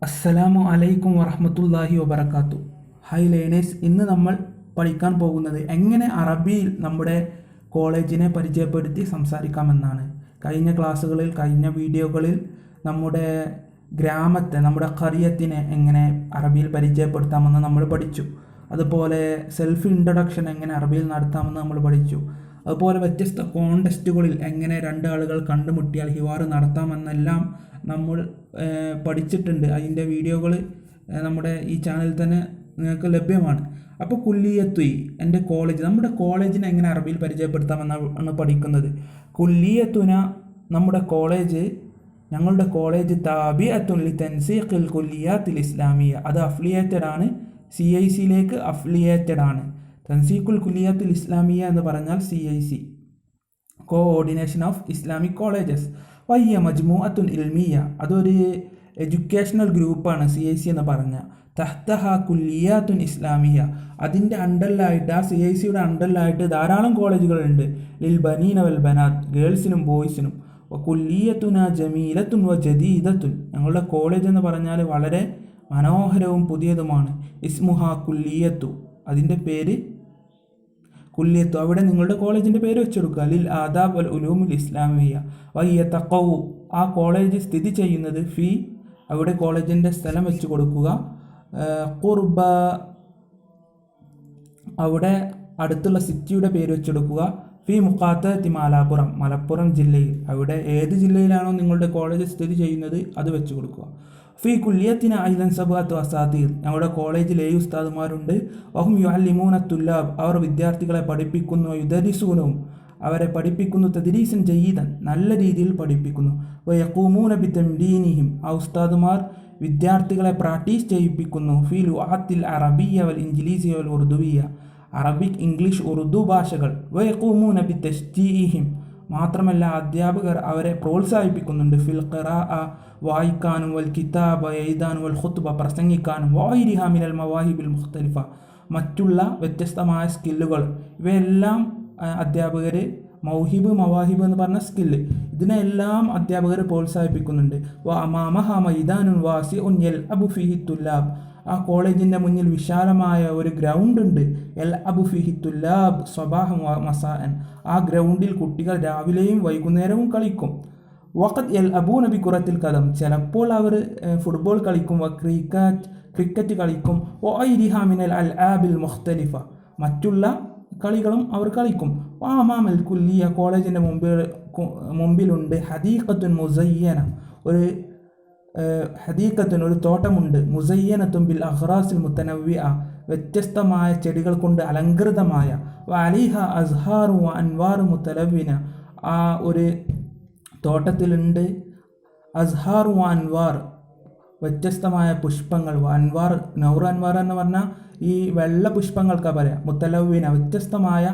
അസ്സലാമു അലൈക്കും വറഹ്മത്തുള്ളാഹി വബറകാത്തു. ഹായ് ലേണേഴ്സ്, ഇന്ന് നമ്മൾ പഠിക്കാൻ പോകുന്നത് എങ്ങനെ അറബിയിൽ നമ്മുടെ കോളേജിനെ പരിചയപ്പെടുത്തി സംസാരിക്കാമെന്നാണ്. കഴിഞ്ഞ ക്ലാസ്സുകളിൽ, കഴിഞ്ഞ വീഡിയോകളിൽ നമ്മുടെ ഗ്രാമത്തെ, നമ്മുടെ ഖറിയത്തിനെ എങ്ങനെ അറബിയിൽ പരിചയപ്പെടുത്താമെന്ന് നമ്മൾ പഠിച്ചു. അതുപോലെ സെൽഫ് ഇൻട്രൊഡക്ഷൻ എങ്ങനെ അറബിയിൽ നടത്താമെന്ന് നമ്മൾ പഠിച്ചു. അതുപോലെ വ്യത്യസ്ത കോണ്ടെസ്റ്റുകളിൽ എങ്ങനെ രണ്ടാളുകൾ കണ്ടുമുട്ടിയാൽ ഹിവാറ് നടത്താമെന്നെല്ലാം നമ്മൾ പഠിച്ചിട്ടുണ്ട്. അതിൻ്റെ വീഡിയോകൾ നമ്മുടെ ഈ ചാനലിൽ തന്നെ നിങ്ങൾക്ക് ലഭ്യമാണ്. അപ്പോൾ കുല്ലിയത്തുയി, എൻ്റെ കോളേജ്, നമ്മുടെ കോളേജിനെ എങ്ങനെ അറബിയിൽ പരിചയപ്പെടുത്താമെന്നാണ് പഠിക്കുന്നത്. കുല്ലിയത്തുന, നമ്മുടെ കോളേജ്, ഞങ്ങളുടെ കോളേജ് താബിഅത്തുൻ ലി തൻസീഖിൽ കുല്ലിയാത്തിൽ ഇസ്ലാമിയ, അത് അഫിലിയേറ്റഡ് ആണ്, CICയിലേക്ക് അഫിലിയേറ്റഡ് ആണ്. തൻസീഖുൽ കുല്ലിയാത്തിൽ ഇസ്ലാമിയ എന്ന് പറഞ്ഞാൽ CIC, coordination of Islamic colleges. വയ്യ മജ്മൂഅത്തുൻ ഇൽമിയ, അതൊരു എഡ്യൂക്കേഷണൽ ഗ്രൂപ്പാണ് CIC എന്ന് പറഞ്ഞ. തഹ്തഹ കുല്ലിയാത്തുൻ ഇസ്ലാമിയ, അതിൻ്റെ അണ്ടറിലായിട്ട്, ആ CICയുടെ അണ്ടറിലായിട്ട് ധാരാളം കോളേജുകളുണ്ട്. ലിൽ ബനീന വൽ ബനാത്ത്, ഗേൾസിനും ബോയ്സിനും. കുല്ലിയത്തുന ജമീലത്തുൻ വ ജദീദത്തുൻ, ഞങ്ങളുടെ കോളേജ് എന്ന് പറഞ്ഞാൽ വളരെ മനോഹരവും പുതിയതുമാണ്. ഇസ്മുഹ കുല്ലിയത്തു, അതിൻ്റെ പേര് കുല്ലിയത്തു. അവിടെ നിങ്ങളുടെ കോളേജിൻ്റെ പേര് വെച്ചെടുക്കുക. ലിൽ ആദാബ് വൽ ഉലൂമുൽ ഇസ്ലാമിയ. വയ്യ തഖവു, ആ കോളേജ് സ്ഥിതി ചെയ്യുന്നത് ഫി, അവിടെ കോളേജിൻ്റെ സ്ഥലം വെച്ച് കൊടുക്കുക. ഖുർബ, അവിടെ അടുത്തുള്ള സിറ്റിയുടെ പേര് വെച്ചെടുക്കുക. ഫി മുഖാത്തത്തി മലപ്പുറം, മലപ്പുറം ജില്ലയിൽ, അവിടെ ഏത് ജില്ലയിലാണോ നിങ്ങളുടെ കോളേജ് സ്ഥിതി ചെയ്യുന്നത് അത് വെച്ച് കൊടുക്കുക. ഫി കുല്ലിയത്തിന് ഐലൻ സബാത്ത് അസാദീർ, ഞങ്ങളുടെ കോളേജിൽ 7 ഉസ്താദുമാരുണ്ട്. വഹും യുഅല്ലിമൂന തുല്ലാബ്, അവർ വിദ്യാർത്ഥികളെ പഠിപ്പിക്കുന്നു. യുദരിസൂനവും, അവരെ പഠിപ്പിക്കുന്നു. തദ്രീസൻ ജയ്യിദൻ, നല്ല രീതിയിൽ പഠിപ്പിക്കുന്നു. വയഖൂമൂന ബിതംരീനിഹിം, ആ ഉസ്താദുമാർ വിദ്യാർത്ഥികളെ പ്രാക്ടീസ് ചെയ്യിപ്പിക്കുന്നു. ഫി ലുഅത്തിൽ അറബിയ വൽ ഇംഗ്ലീസിയ വൽ ഉറുദുവിയ, അറബിക്, ഇംഗ്ലീഷ്, ഉറുദു ഭാഷകൾ. വയഖൂമൂന ബിതശ്ജീഇഹിം, മാത്രമല്ല അധ്യാപകർ അവരെ പ്രോത്സാഹിപ്പിക്കുന്നുണ്ട്. ഫിൽ ഖിറാഅ, വായിക്കാനും, വൽ കിതാബ, എഴുതാനും, വൽ ഖുത്ബ, പ്രസംഗിക്കാനും, വഗൈരിഹ മിനൽ മവാഹിബിൽ മുഖ്തലിഫ, മറ്റുള്ള വ്യത്യസ്തമായ സ്കില്ലുകൾ. ഇവയെല്ലാം അധ്യാപകർ, മൗഹിബ്, മവാഹിബ് എന്ന് പറഞ്ഞ സ്കില്ല്, ഇതിനെല്ലാം അധ്യാപകർ പ്രോത്സാഹിപ്പിക്കുന്നുണ്ട്. വ അമാമഹ മൈദാനുൻ വാസിഉൻ യൽഅബു ഫീഹി തുല്ലാബ്, ആ കോളേജിൻ്റെ മുന്നിൽ വിശാലമായ ഒരു ഗ്രൗണ്ട് ഉണ്ട്. എൽ അബു ഫിഹി തുല്ലാബ് സ്വബാഹം മസാഅൻ, ആ ഗ്രൗണ്ടിൽ കുട്ടികൾ രാവിലെയും വൈകുന്നേരവും കളിക്കും. വഖത് എൽ അബൂ നബി കുറത്തിൽ കദം, ചിലപ്പോൾ അവർ ഫുട്ബോൾ കളിക്കും. ക്രിക്കറ്റ് കളിക്കും. വൈരിഹ മിനൽ അൽ ആബിൽ മുഖ്തലിഫ, മറ്റുള്ള കളികളും അവർ കളിക്കും. വാമാമൽ കുല്ലിയ, കോളേജിൻ്റെ മുമ്പിലുണ്ട് ഹദീഖത്തുൻ മുസയ്യന, ഒരു ഹദീഖത്തുൻ, ഒരു തോട്ടമുണ്ട്. മുസയ്യനത്തും ബിൽ അഖ്റാസിൽ മുത്തനവ്വിഅ, വ്യത്യസ്തമായ ചെടികൾ കൊണ്ട് അലങ്കൃതമായ. വഅലൈഹ അസ്ഹാറു വ അൻവാറു മുത്തലവ്വിന, ആ ഒരു തോട്ടത്തിലുണ്ട് അസ്ഹാറു വ അൻവാർ, വ്യത്യസ്തമായ പുഷ്പങ്ങൾ. അൻവാർ, നൗർ അൻവാർ എന്ന് പറഞ്ഞാൽ ഈ വെള്ള പുഷ്പങ്ങൾക്കാണ് പറയാം. മുത്തലവ്വിന, വ്യത്യസ്തമായ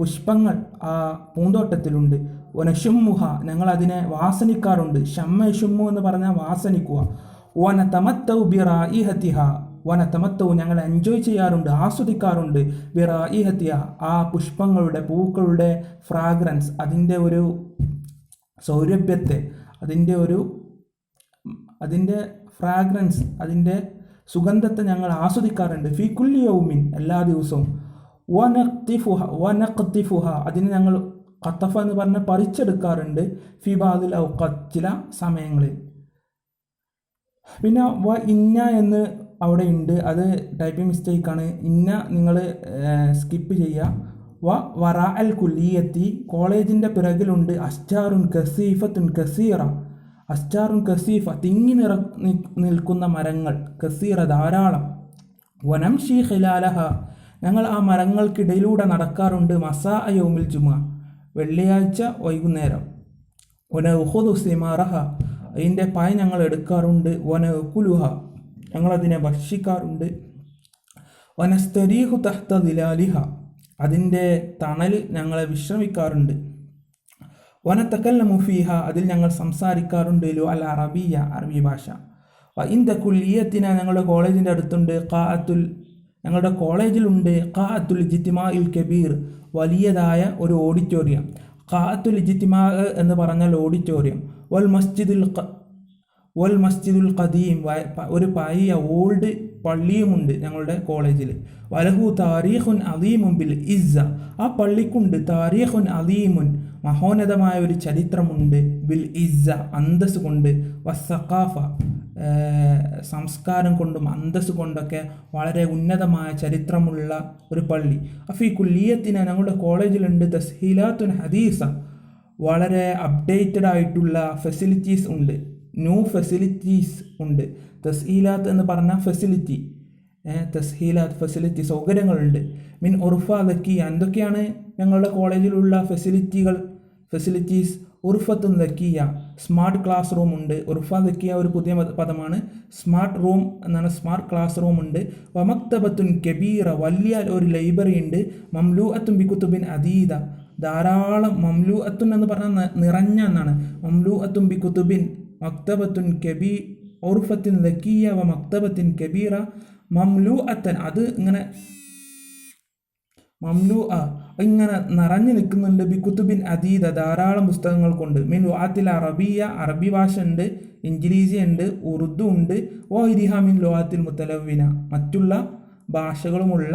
പുഷ്പങ്ങൾ ആ പൂന്തോട്ടത്തിലുണ്ട്. വനഷുമ്മുഹ, ഞങ്ങൾ അതിനെ വാസനിക്കാറുണ്ട്. ഷമ്മ ഷുമ്മു എന്ന് പറഞ്ഞാൽ വാസനിക്കുക. വന തമത്തൗ ബിറായിഹത്തിഹ, വന തമത്തൗ, ഞങ്ങൾ എൻജോയ് ചെയ്യാറുണ്ട്, ആസ്വദിക്കാറുണ്ട്. ബിറായിഹത്തിഹ, ആ പുഷ്പങ്ങളുടെ, പൂക്കളുടെ ഫ്രാഗ്രൻസ്, അതിൻ്റെ ഒരു സൗരഭ്യത്തെ, അതിൻ്റെ ഫ്രാഗ്രൻസ്, അതിൻ്റെ സുഗന്ധത്തെ ഞങ്ങൾ ആസ്വദിക്കാറുണ്ട്. ഫി കുല്ലി യൗമിൻ, എല്ലാ ദിവസവും. വനഖ്തിഫുഹ, അതിന് ഞങ്ങൾ ഖത്തഫ എന്ന് പറഞ്ഞാൽ പറിച്ചെടുക്കാറുണ്ട്. ഫി ബാദിൽ ഔഖാത്ത്, ചില സമയങ്ങളിൽ. പിന്നെ ഇന്ന എന്ന് അവിടെ ഉണ്ട്, അത് ടൈപ്പിംഗ് മിസ്റ്റേക്കാണ്. ഇന്ന നിങ്ങൾ സ്കിപ്പ് ചെയ്യുക. വറ അൽ കുല്ലിയത്തി, കോളേജിൻ്റെ പിറകിലുണ്ട്. അസ്ജാറുൻ കസീഫത്തുൻ കസീറ, അസ്ജാറുൻ കസീഫ, തിങ്ങി നിൽക്കുന്ന മരങ്ങൾ. കസീറ, ധാരാളം. വനംഷി ഖിലാലഹ, ഞങ്ങൾ ആ മരങ്ങൾക്കിടയിലൂടെ നടക്കാറുണ്ട്. മസാ യൗമിൽ ജുമുഅ, വെള്ളിയാഴ്ച വൈകുന്നേരം. വനഉഖുദു സിമാറഹ, അതിൻ്റെ പായ ഞങ്ങൾ എടുക്കാറുണ്ട്. വനഉകുലുഹ, ഞങ്ങളതിനെ ഭക്ഷിക്കാറുണ്ട്. വനസ്തരീഹു തഹ്ത ദിലാലിഹ, അതിൻ്റെ തണൽ ഞങ്ങളെ വിശ്രമിക്കാറുണ്ട്. വനതകല്ലമു ഫീഹ, അതിൽ ഞങ്ങൾ സംസാരിക്കാറുണ്ട്. ലു അൽ അറബിയ, അറബി ഭാഷ. ഇന്ദ കുല്ലിയത്തിന, ഞങ്ങളുടെ കോളേജിൻ്റെ അടുത്തുണ്ട്. ഞങ്ങളുടെ കോളേജിലുണ്ട് ഖാഅത്തുൽ ഇജ്തിമാഇൽ കബീർ, വലിയതായ ഒരു ഓഡിറ്റോറിയം. ഖാഅത്തുൽ ഇജ്തിമാ എന്ന് പറഞ്ഞാൽ ഓഡിറ്റോറിയം. വൽ വൽ മസ്ജിദുൽ ഖദീം, ഒരു പഴയ ഓൾഡ് പള്ളിയുമുണ്ട് ഞങ്ങളുടെ കോളേജിൽ. വലഹു താരീഖുൻ അലീമുൻ ബിൽ ഇസ്സ, ആ പള്ളിക്കുണ്ട് താരീഖുൻ അലീമുൻ, മഹോന്നതമായ ഒരു ചരിത്രമുണ്ട്, ബിൽ ഇസ്സ, അന്തസ് കൊണ്ട്, വസ്സഖാഫ, സംസ്കാരം കൊണ്ടും അന്തസ് കൊണ്ടൊക്കെ വളരെ ഉന്നതമായ ചരിത്രമുള്ള ഒരു പള്ളി. അഫീ കുല്ലിയത്തിന്, ഞങ്ങളുടെ കോളേജിലുണ്ട് തസ്ഹീലാത്തുൻ ഹദീസ, വളരെ അപ്ഡേറ്റഡ് ആയിട്ടുള്ള ഫെസിലിറ്റീസ് ഉണ്ട്, ന്യൂ ഫെസിലിറ്റീസ് ഉണ്ട്. തസ്ഹീലാത്ത് എന്ന് പറഞ്ഞാൽ ഫെസിലിറ്റി, തസ്ഹീലാത്ത് ഫെസിലിറ്റി, സൗകര്യങ്ങളുണ്ട്. മിൻ ഉർഫ ദക്കിയ, എന്തൊക്കെയാണ് ഞങ്ങളുടെ കോളേജിലുള്ള ഫെസിലിറ്റീസ്? ഉർഫത്തുൻ ദക്കിയ, സ്മാർട്ട് ക്ലാസ് റൂം ഉണ്ട്. ഉർഫ ദക്കിയ ഒരു പുതിയ പദമാണ്. സ്മാർട്ട് റൂം എന്നാണ്, സ്മാർട്ട് ക്ലാസ് റൂം ഉണ്ട്. വമക്തബത്തുൻ കബീറ, വലിയ ഒരു ലൈബ്രറി ഉണ്ട്. മംലൂഅത്തുൻ ബികുതുബിൻ അദീദ, ധാരാളം, മംലൂഅത്തുൻ എന്ന് പറഞ്ഞാൽ നിറഞ്ഞ എന്നാണ്. മംലൂഅത്തുൻ ബികുതുബിൻ, മക്തബത്തുൻ കബീ, ഉർഫത്തിൻ ദക്കിയ വ മക്തബത്തിൻ കബീറ, മംലൂഅത്തൻ, അത് ഇങ്ങനെ ഇങ്ങനെ നിറഞ്ഞു നിൽക്കുന്നുണ്ട്. ബികുതുബിൻ അദീദ, ധാരാളം പുസ്തകങ്ങൾ കൊണ്ട്. മിൻ ലുആത്തിൽ അറബിയ, അറബി ഭാഷ ഉണ്ട്, ഇംഗ്ലീഷ് ഉണ്ട്, ഉറുദു ഉണ്ട്. ഓ ഇരിഹ മിൻ ലുആത്തിൽ മുത്തലവ്വിന, മറ്റുള്ള ഭാഷകളുമുള്ള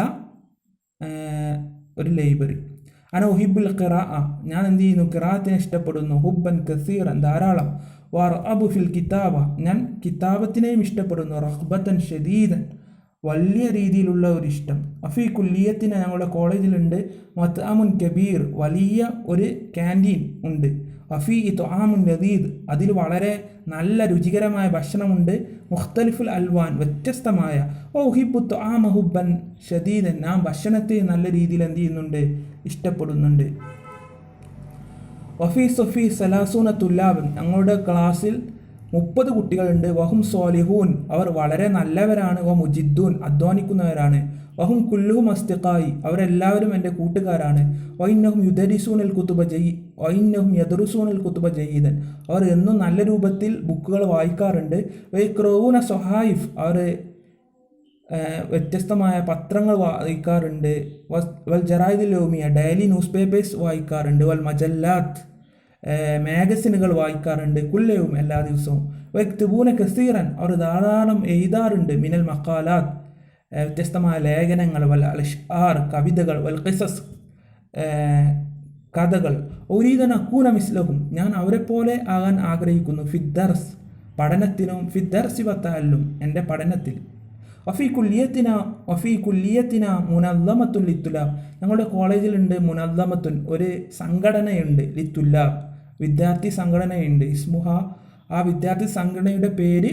ഒരു ലൈബ്രറി. അന ഉഹിബുൽ ഖിറാഅ, ഞാൻ എന്ത് ചെയ്യുന്നു? ഖിറാഅത്തിനെ ഇഷ്ടപ്പെടുന്നു. ഹുബ്ബൻ കസീറൻ, ധാരാളം. വറഅബു ഫിൽ കിതാബ, ഞാൻ കിതാബത്തിനെയും ഇഷ്ടപ്പെടുന്നു. റഹ്ബത്തൻ ഷദീദൻ, വലിയ രീതിയിലുള്ള ഒരു ഇഷ്ടം. അഫീ കുല്ലിയത്തിന്, ഞങ്ങളുടെ കോളേജിലുണ്ട് മത്അമുൻ കബീർ, വലിയ ഒരു ക്യാൻറ്റീൻ ഉണ്ട്. അഫീ തുആമുൻ ലദീദ്, അതിൽ വളരെ നല്ല രുചികരമായ ഭക്ഷണമുണ്ട്. മുഖ്തലിഫുൽ അൽവാൻ, വ്യത്യസ്തമായ. ഓ ഉഹിബ്ബു തുആമ ഹുബ്ബൻ ഷദീദൻ, ഞാൻ ഭക്ഷണത്തെ നല്ല രീതിയിൽ എന്ത് ചെയ്യുന്നുണ്ട്? ഇഷ്ടപ്പെടുന്നുണ്ട്. വഫീ സൊഫി സലാസൂന തുല്ലാബൻ, ഞങ്ങളുടെ ക്ലാസ്സിൽ 30 കുട്ടികളുണ്ട്. വഹും സ്വാലിഹൂൻ, അവർ വളരെ നല്ലവരാണ്. വ മുജിദ്ദൂൻ, അധ്വാനിക്കുന്നവരാണ്. വഹും കുല്ലുഹും അസ്തിഖായി, അവരെല്ലാവരും എൻ്റെ കൂട്ടുകാരാണ്. വൈന്നഹും യുദരിസൂനൽ കുത്തുബ ജയ്യിദൻ, അവർ എന്നും നല്ല രൂപത്തിൽ ബുക്കുകൾ വായിക്കാറുണ്ട്. വൈക്റൂന സൊഹായിഫ്, അവർ വ്യത്യസ്തമായ പത്രങ്ങൾ വായിക്കാറുണ്ട്. വൽ ജറായിദുൽ യൗമിയ, ഡെയിലി ന്യൂസ് പേപ്പേഴ്സ് വായിക്കാറുണ്ട്. വൽ മജല്ലാത്ത്, മാഗസിനുകൾ വായിക്കാറുണ്ട്. കുല്ലയും, എല്ലാ ദിവസവും. വക്തുബൂന കസീറൻ, അവർ ധാരാളം എഴുതാറുണ്ട്. മിനൽ മഖാലാത്ത്, വ്യത്യസ്തമായ ലേഖനങ്ങൾ. വൽ അൽഷ്ആർ, കവിതകൾ. വൽ ഖിസസ്, കഥകൾ. ഉരീദൻ അക്കൂന മിസ്ലഹും, ഞാൻ അവരെ പോലെ ആകാൻ ആഗ്രഹിക്കുന്നു. ഫിദ്ദർസ്, പഠനത്തിനും. ഫിദ്ദർസി വത്തഅല്ലും, എൻ്റെ പഠനത്തിൽ. വഫീ കുല്ലിയത്തിന മുനല്ലമത്തുൻ ലിത്തുലാബ്, ഞങ്ങളുടെ കോളേജിലുണ്ട് മുനല്ലമത്തുൻ, ഒരു സംഘടനയുണ്ട്. ലിത്തുലാബ്, വിദ്യാർത്ഥി സംഘടനയുണ്ട്. ഇസ്മുഹ, ആ വിദ്യാർത്ഥി സംഘടനയുടെ പേര്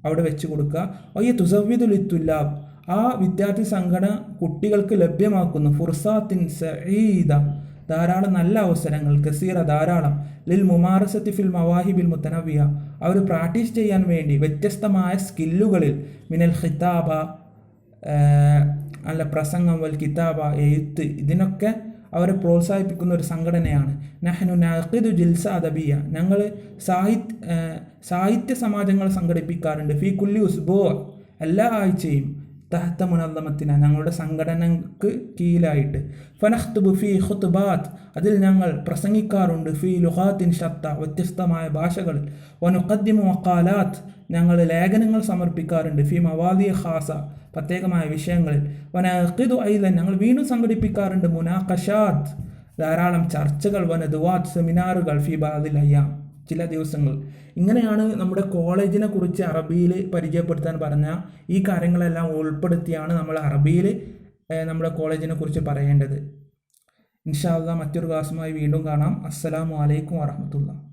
അവിടെ വെച്ച് കൊടുക്കുക. വയ്യ തുസവ്വിദു ലിത്തുലാബ്, ആ വിദ്യാർത്ഥി സംഘടന കുട്ടികൾക്ക് ലഭ്യമാക്കുന്നു. ഫുർസാത്തിൻ സഈദ, ധാരാളം നല്ല അവസരങ്ങൾ. കസീറ, ധാരാളം. ലിൽ മുമാറസത്തി ഫിൽ മവാഹിബിൽ മുത്തനവിയ, അവർ പ്രാക്ടീസ് ചെയ്യാൻ വേണ്ടി വ്യത്യസ്തമായ സ്കില്ലുകളിൽ. മിനൽ ഖിതാബ, അല്ല പ്രസംഗം. വൽ കിതാബ, എഴുത്ത്. ഇതിനൊക്കെ അവരെ പ്രോത്സാഹിപ്പിക്കുന്ന ഒരു സംഘടനയാണ്. നഹ്നു നഖിദു ജിൽസ അദബിയ, ഞങ്ങൾ സാഹിത്യ സമാജങ്ങൾ സംഘടിപ്പിക്കാറുണ്ട്. ഫീ കുല്ലി ഉസ്ബൂ, എല്ലാ ആഴ്ചയും. തഹത്ത മുനല്ലമത്തിന, ഞങ്ങളുടെ സംഘടനക്ക് കീഴിലായിട്ട്. ഫനഖ്തുബു ഫീ ഖുത്ബാത്ത്, അതിൽ ഞങ്ങൾ പ്രസംഗിക്കാറുണ്ട്. ഫീ ലുഗാത്തിൻ ഷത്ത, വ്യത്യസ്തമായ ഭാഷകളിൽ. വനുഖദ്ദിമു മഖാലാത്ത്, ഞങ്ങൾ ലേഖനങ്ങൾ സമർപ്പിക്കാറുണ്ട്. ഫീ മവാദിയ ഖാസ, പ്രത്യേകമായ വിഷയങ്ങളിൽ. വനഖിദു ഐലൻ, ഞങ്ങൾ വീണ്ടും സംഘടിപ്പിക്കാറുണ്ട്. മുനാഖഷാത്ത്, ധാരാളം ചർച്ചകൾ. വനദുവാത്ത്, സെമിനാറുകൾ. ഫീ ബഅദിൽ അയ്യാം, ചില ദിവസങ്ങൾ. ഇങ്ങനെയാണ് നമ്മുടെ കോളേജിനെ കുറിച്ച് അറബിയിൽ പരിചയപ്പെടുത്താൻ പറഞ്ഞ ഈ കാര്യങ്ങളെല്ലാം ഉൾപ്പെടുത്തിയാണ് നമ്മൾ അറബിയിൽ നമ്മുടെ കോളേജിനെ കുറിച്ച് പറയേണ്ടത്. ഇൻഷാ അല്ലാഹ് മറ്റൊരു ക്ലാസ്സുമായി വീണ്ടും കാണാം. അസ്സലാമു അലൈക്കും വറഹ്മത്തുള്ളാഹി.